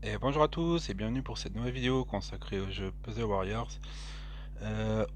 Et bonjour à tous et bienvenue pour cette nouvelle vidéo consacrée au jeu Puzzle Warriors.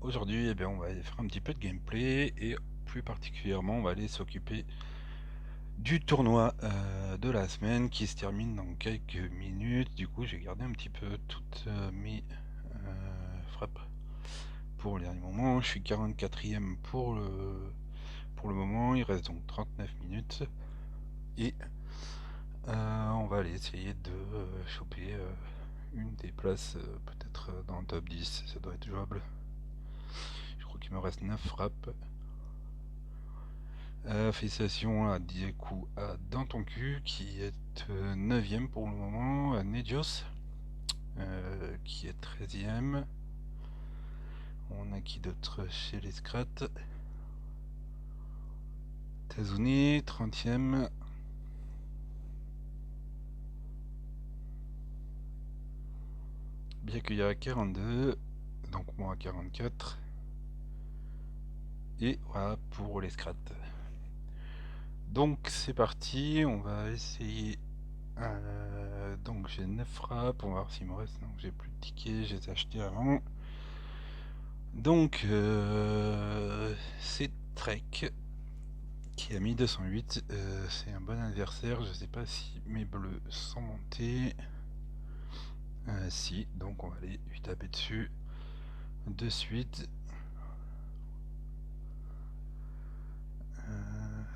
Aujourd'hui, on va aller faire un petit peu de gameplay et plus particulièrement, on va aller s'occuper du tournoi de la semaine qui se termine dans quelques minutes. Du coup, j'ai gardé un petit peu toutes mes frappes pour les derniers moments. Je suis 44e pour le moment, il reste donc 39 minutes et on va aller essayer de choper une des places, peut-être dans le top 10, ça doit être jouable. Je crois qu'il me reste 9 frappes. Félicitations à Diekou à Dans ton cul qui est 9ème pour le moment, à Nedios qui est 13ème. On a qui d'autre chez les Scrats? Tazuni 30ème. Byakuya à 42, donc moi à 44. Et voilà pour les Scrats. Donc c'est parti, on va essayer. Donc j'ai 9 frappes, on va voir s'il me reste. Donc j'ai plus de tickets, j'ai acheté avant. Donc c'est Trek qui a mis 208. C'est un bon adversaire. Je sais pas si mes bleus sont montés. Si, donc on va aller lui taper dessus de suite.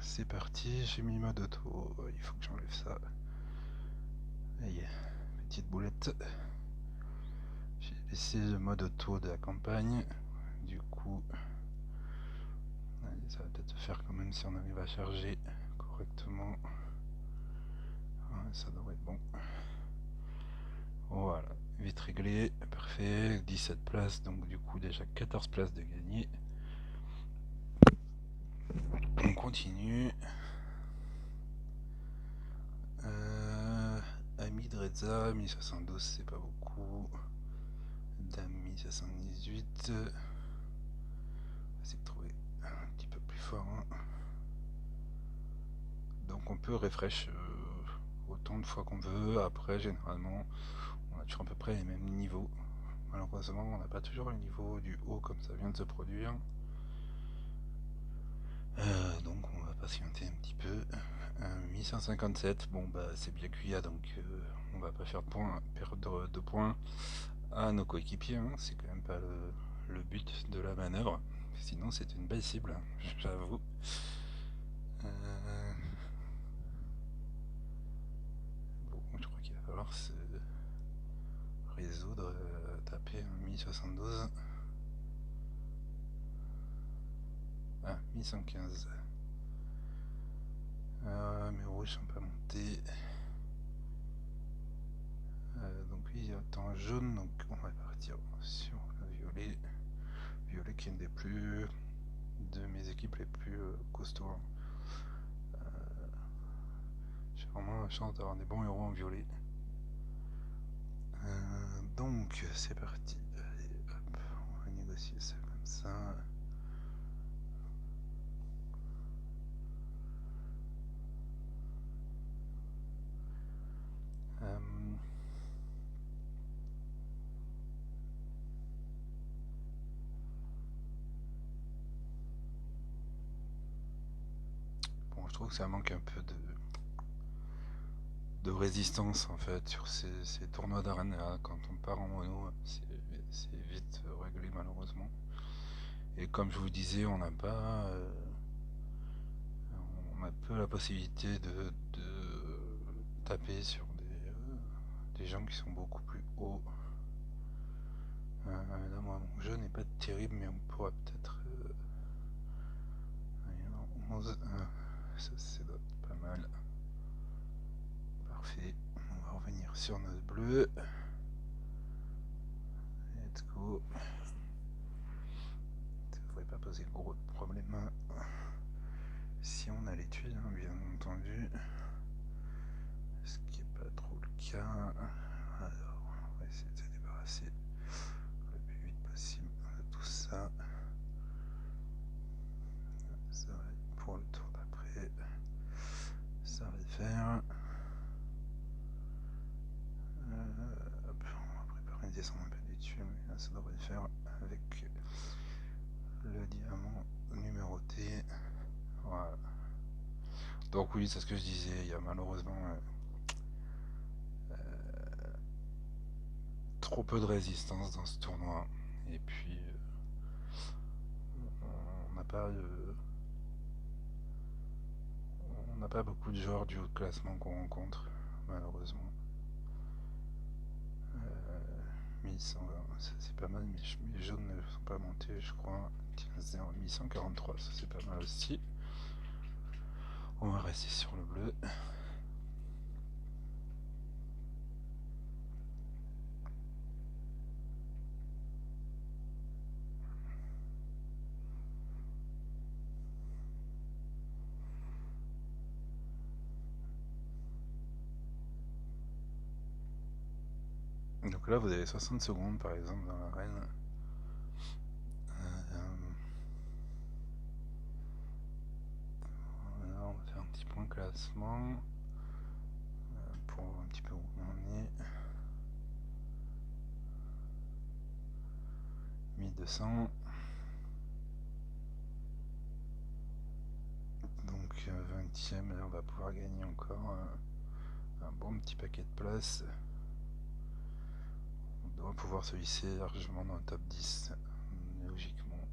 C'est parti, j'ai mis mode auto. Il faut que j'enlève ça. Aïe, petite boulette. J'ai laissé le mode auto de la campagne. Du coup, allez, ça va peut-être se faire quand même si on arrive à charger correctement. Ouais, ça devrait être bon. Voilà, vite réglé, parfait. 17 places, donc du coup déjà 14 places de gagner. On continue. Ami Drezza, 1072, c'est pas beaucoup. Dame 1078. C'est de trouver un petit peu plus fort. Hein. Donc on peut refresh autant de fois qu'on veut. Après, généralement, on a toujours à peu près les mêmes niveaux. Malheureusement, on n'a pas toujours le niveau du haut comme ça vient de se produire. Donc on va patienter un petit peu. 1157, bon bah c'est bien cuit, donc on va pas faire perdre de points à nos coéquipiers, hein. C'est quand même pas le but de la manœuvre. Sinon c'est une belle cible, j'avoue. Bon, je crois qu'il va falloir se résoudre, taper un 1072. Ah, 1115. Mes rouges sont pas montés. Donc oui, il y a un jaune, donc on va partir sur le violet. Violet qui est une des plus de mes équipes les plus costauds. J'ai vraiment la chance d'avoir des bons héros en violet. Donc c'est parti. Allez, hop, on va négocier ça comme ça. Bon, je trouve que ça manque un peu de résistance en fait sur ces tournois d'arena. Quand on part en mono, c'est vite réglé malheureusement. Et comme je vous disais, on n'a pas on a peu la possibilité de taper sur des gens qui sont beaucoup plus hauts. Là, moi, mon jeu n'est pas terrible, mais on pourra peut-être. 11, ça c'est pas mal. Parfait. On va revenir sur notre bleu. Let's go. Ça devrait pas poser gros de problème. Si on a les tuiles, hein, bien entendu. Ce qui est pas trop le cas. Alors, on va essayer de se débarrasser le plus vite possible de tout ça. Ça va être pour le tour d'après. Ça va le faire. Donc oui, c'est ce que je disais, il y a malheureusement trop peu de résistance dans ce tournoi. Et puis on n'a pas on n'a pas beaucoup de joueurs du haut de classement qu'on rencontre, malheureusement. 1120, c'est pas mal, mais mes jaunes ne sont pas montés, je crois. Tiens, 1143, ça c'est pas mal aussi. On va rester sur le bleu. Donc là, vous avez 60 secondes par exemple dans l'arène. Là, on va faire un petit point classement pour voir un petit peu où on est. 1200. Donc 20ème, là on va pouvoir gagner encore un bon petit paquet de places. On doit pouvoir se hisser largement dans le top 10, logiquement.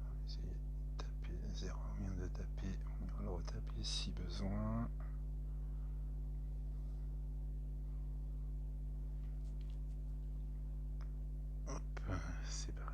On va essayer de taper 0, on vient de taper, on ira le retaper si besoin. Hop, c'est parti.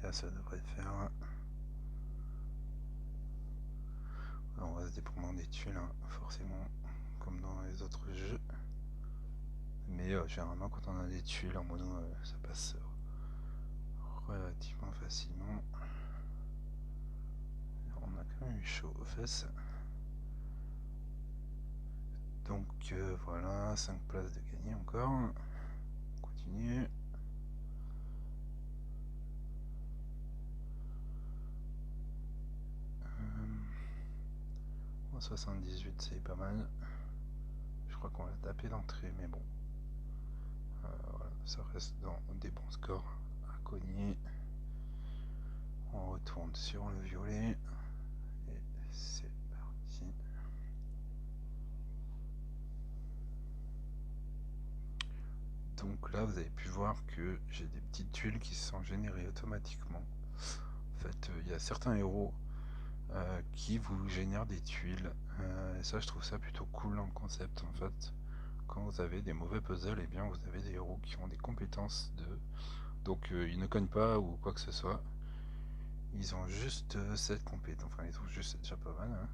Là, ça devrait faire. On reste dépendant des tuiles, hein, forcément, comme dans les autres jeux. Mais généralement, quand on a des tuiles en mono, ça passe relativement facilement. On a quand même eu chaud aux fesses. Donc voilà, 5 places de gagner encore. On continue. 78, c'est pas mal. Je crois qu'on va taper d'entrée, mais bon. Voilà, ça reste dans des bons scores à cogner. On retourne sur le violet. Et c'est parti. Donc là, vous avez pu voir que j'ai des petites tuiles qui se sont générées automatiquement. En fait, il y a certains héros qui vous génèrent des tuiles. Et ça, je trouve ça plutôt cool dans le concept. En fait, quand vous avez des mauvais puzzles, et bien vous avez des héros qui ont des compétences de. Donc, ils ne cognent pas ou quoi que ce soit. Ils ont juste cette compétence. Enfin, ils ont juste, c'est déjà pas mal. Hein.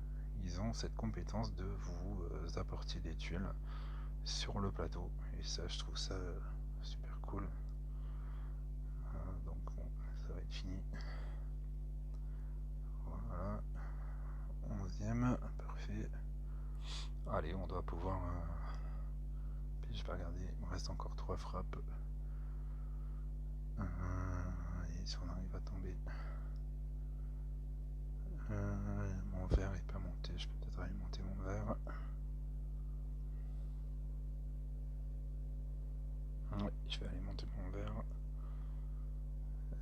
Ils ont cette compétence de vous apporter des tuiles sur le plateau. Et ça, je trouve ça super cool. Donc, bon, ça va être fini. Voilà. 11ème, parfait. Allez, on doit pouvoir. Je vais regarder, il me reste encore 3 frappes. Et si on arrive à tomber. Mon verre n'est pas monté, je peux peut-être aller monter mon verre. Oui, je vais aller monter mon verre.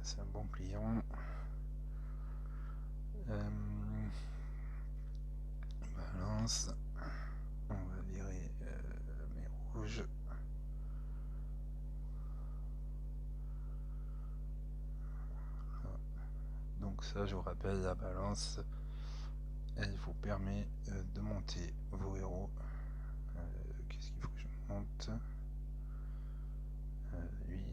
C'est un bon client. Balance. On va virer mes rouges. Donc ça, je vous rappelle, la balance, elle vous permet de monter vos héros. Qu'est-ce qu'il faut que je monte? Lui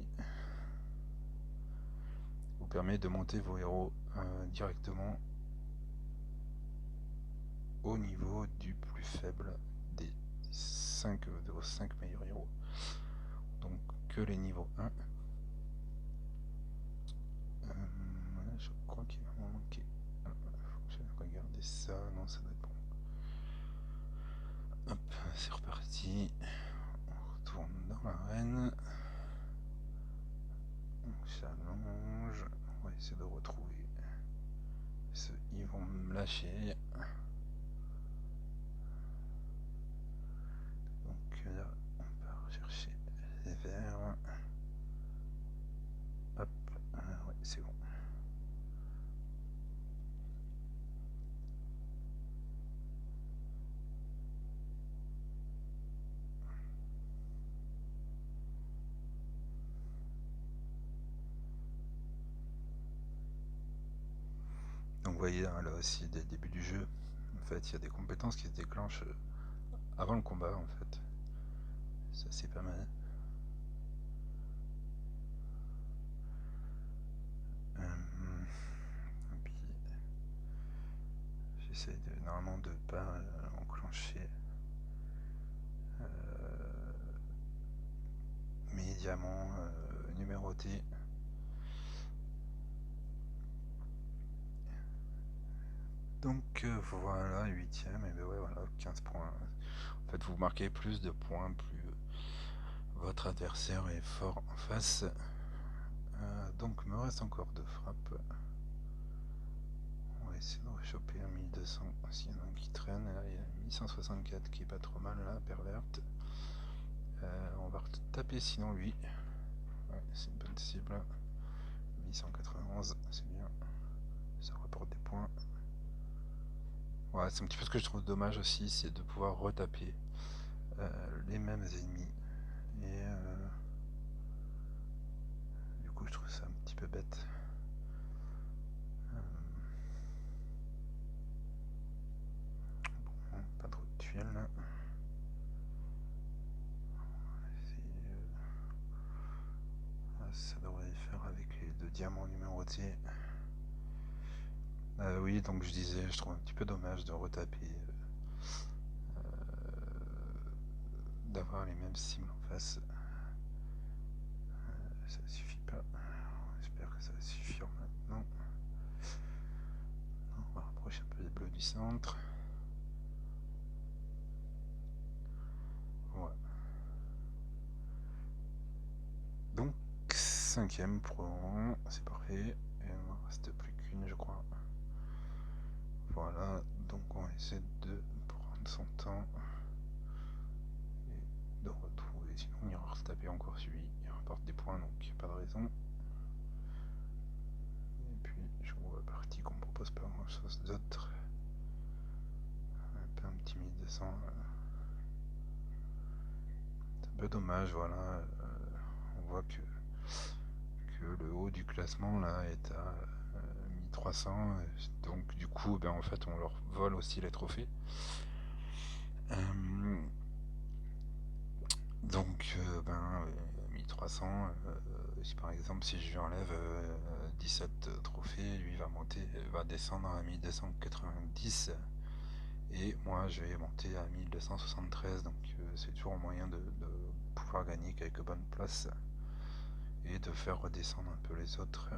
vous permet de monter vos héros directement au niveau du plus faible des 5 meilleurs héros. Donc que les niveaux 1. Je crois qu'il va m'en manquer. Faut que j'aille regarder ça. Non, ça doit être bon. Hop, c'est reparti. On essayer de retrouver ceux ils vont me lâcher. Donc là on va rechercher les verts. Hop, ouais c'est bon. Donc vous voyez hein, là aussi dès le début du jeu, en fait il y a des compétences qui se déclenchent avant le combat en fait. Ça c'est pas mal. Et puis j'essaie normalement de pas enclencher mes diamants numérotés. Donc voilà, 8ème, et ben ouais, voilà, 15 points. En fait, vous marquez plus de points, plus votre adversaire est fort en face. Donc, il me reste encore 2 frappes. On va essayer de rechoper un 1200 s'il y en a un qui traîne. Et là, il y a 1164 qui est pas trop mal, là, perverte. On va taper sinon lui. Ouais, c'est une bonne cible. 891, c'est bien. Ça rapporte des points. Ouais, c'est un petit peu ce que je trouve dommage aussi, c'est de pouvoir retaper les mêmes ennemis. Et du coup, je trouve ça un petit peu bête. Bon, pas trop de tuiles là. Ça devrait faire avec les 2 diamants numérotés. Oui, donc je disais, je trouve un petit peu dommage de retaper, d'avoir les mêmes cibles en face. Ça suffit pas. J'espère que ça va suffire maintenant. On va rapprocher un peu les bleus du centre. Voilà. Donc 5ème pour le moment, c'est parfait. Et il ne reste plus qu'une, je crois. Voilà, donc on va essayer de prendre son temps et de retrouver, sinon on ira retaper encore celui, il rapporte des points donc il n'y a pas de raison. Et puis je vois partie qu'on propose pas grand chose d'autre. Un petit 1200. C'est un peu dommage, voilà. On voit que le haut du classement là est à 1300, donc du coup ben, en fait on leur vole aussi les trophées. Donc ben 1300, si par exemple si je lui enlève 17 trophées, lui va descendre à 1290 et moi je vais monter à 1273, donc c'est toujours un moyen de pouvoir gagner quelques bonnes places et de faire redescendre un peu les autres.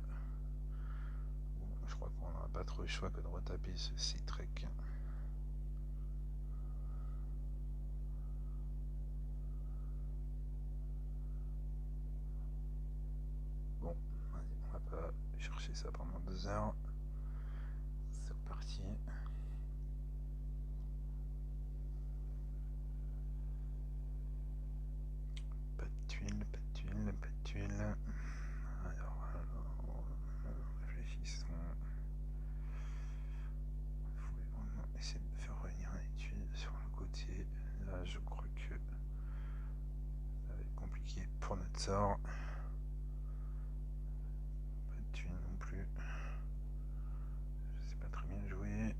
Bon, je crois qu'on n'aura pas trop le choix que de retaper ce trek. Bon, on va pas chercher ça pendant 2 heures. C'est reparti. Pas de tuiles, pas de tuiles, pas de tuiles. Alors, réfléchissons. Il faut vraiment essayer de faire revenir les tuiles sur le côté. Là, je crois que ça va être compliqué pour notre sort. Pas de tuiles non plus. Je sais pas très bien jouer.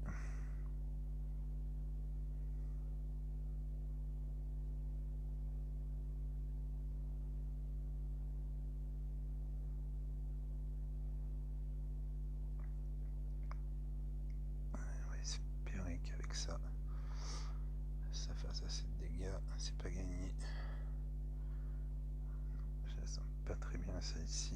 On va espérer qu'avec ça, ça fasse assez de dégâts. C'est pas gagné. Je sens pas très bien ça ici.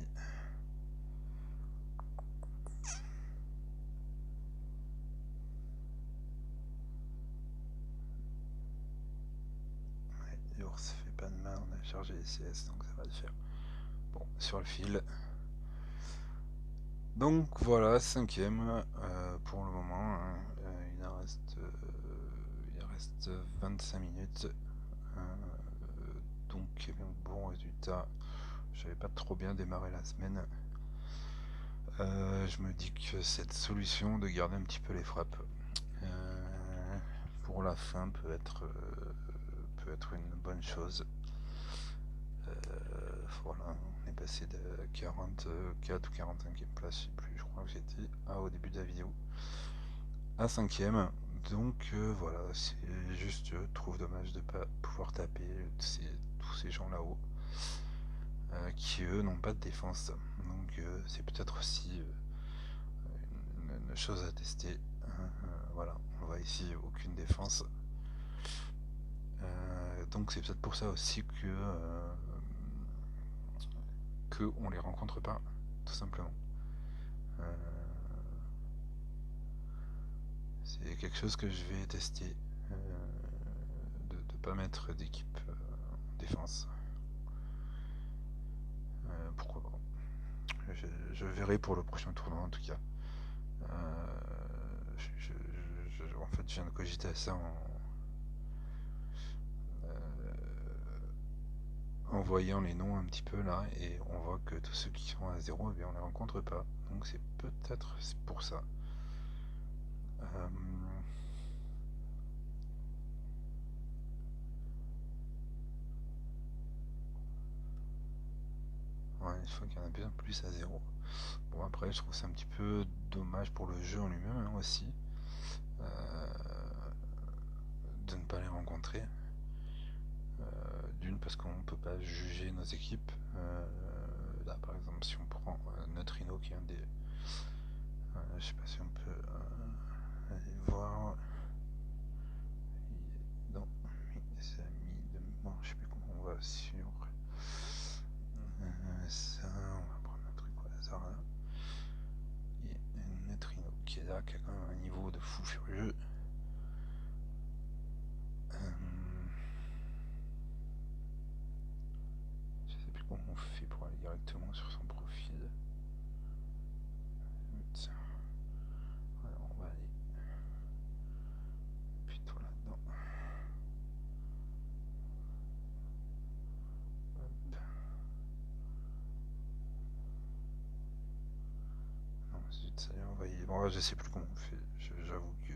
Ouais, l'ours fait pas de mal, on a chargé les CS donc ça va le faire. Bon, sur le fil. Donc voilà, cinquième pour le moment, hein. Il en reste 25 minutes. Euh, donc eh bien, bon résultat. J'avais pas trop bien démarré la semaine. Je me dis que cette solution de garder un petit peu les frappes pour la fin peut être une bonne chose. Voilà, on est passé de 44 ou 45e place, je sais plus, je crois que j'étais au début de la vidéo, à 5e. Donc voilà, c'est juste, je trouve dommage de ne pas pouvoir taper tous ces gens là-haut qui eux n'ont pas de défense. Donc c'est peut-être aussi une chose à tester. Voilà, on voit ici aucune défense. Donc c'est peut-être pour ça aussi que on les rencontre pas, tout simplement. C'est quelque chose que je vais tester, de ne pas mettre d'équipe en défense. Pourquoi pas. Je verrai pour le prochain tournoi en tout cas. En fait, je viens de cogiter à ça en voyant les noms un petit peu là, et on voit que tous ceux qui sont à 0, eh bien, on les rencontre pas. Donc c'est peut-être pour ça. Ouais, je crois qu'il y en a bien plus à 0. Bon, après, je trouve que c'est un petit peu dommage pour le jeu en lui-même, hein, aussi, de ne pas les rencontrer. D'une, parce qu'on ne peut pas juger nos équipes. Là, par exemple, si on prend Neutrino, qui est un des... je sais pas si on peut aller voir... Non, c'est mis de mémoire, je sais plus comment on va sur... ça, on va prendre un truc au hasard là. Et Neutrino qui est là, qui a quand même un niveau de fou furieux. Je sais plus comment on fait pour aller directement sur son profil. Alors on va aller plutôt là-dedans. Hop. Non, zut, ça y est, envoyé. Bon, là, je sais plus comment on fait. J'avoue que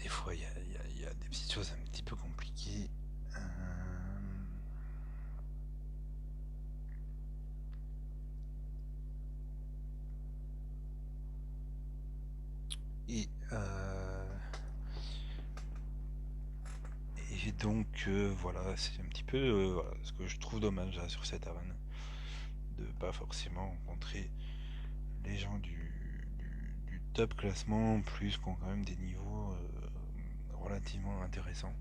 des fois il y a des petites choses un petit peu compliquées. Et, et donc voilà, c'est un petit peu voilà, ce que je trouve dommage là, sur cette arène, de pas forcément rencontrer les gens du top classement, plus qui ont quand même des niveaux relativement intéressants,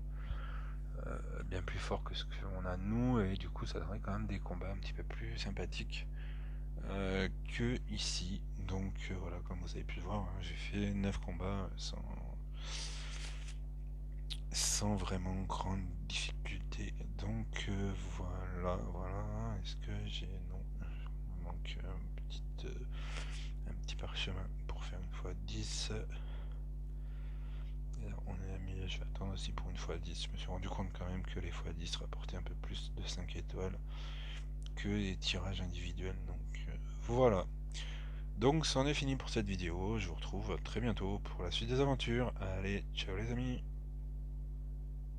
bien plus forts que ce qu'on a nous, et du coup ça donnerait quand même des combats un petit peu plus sympathiques que ici. Donc voilà, comme vous avez pu le voir, hein, j'ai fait 9 combats sans vraiment grande difficulté. Donc voilà. Est-ce que j'ai... Non, il manque un petit parchemin pour faire une fois 10. Et là, on est à 1000, je vais attendre aussi pour une fois 10. Je me suis rendu compte quand même que les fois 10 rapportaient un peu plus de 5 étoiles que les tirages individuels. Donc voilà. Donc c'en est fini pour cette vidéo. Je vous retrouve très bientôt pour la suite des aventures. Allez, ciao les amis.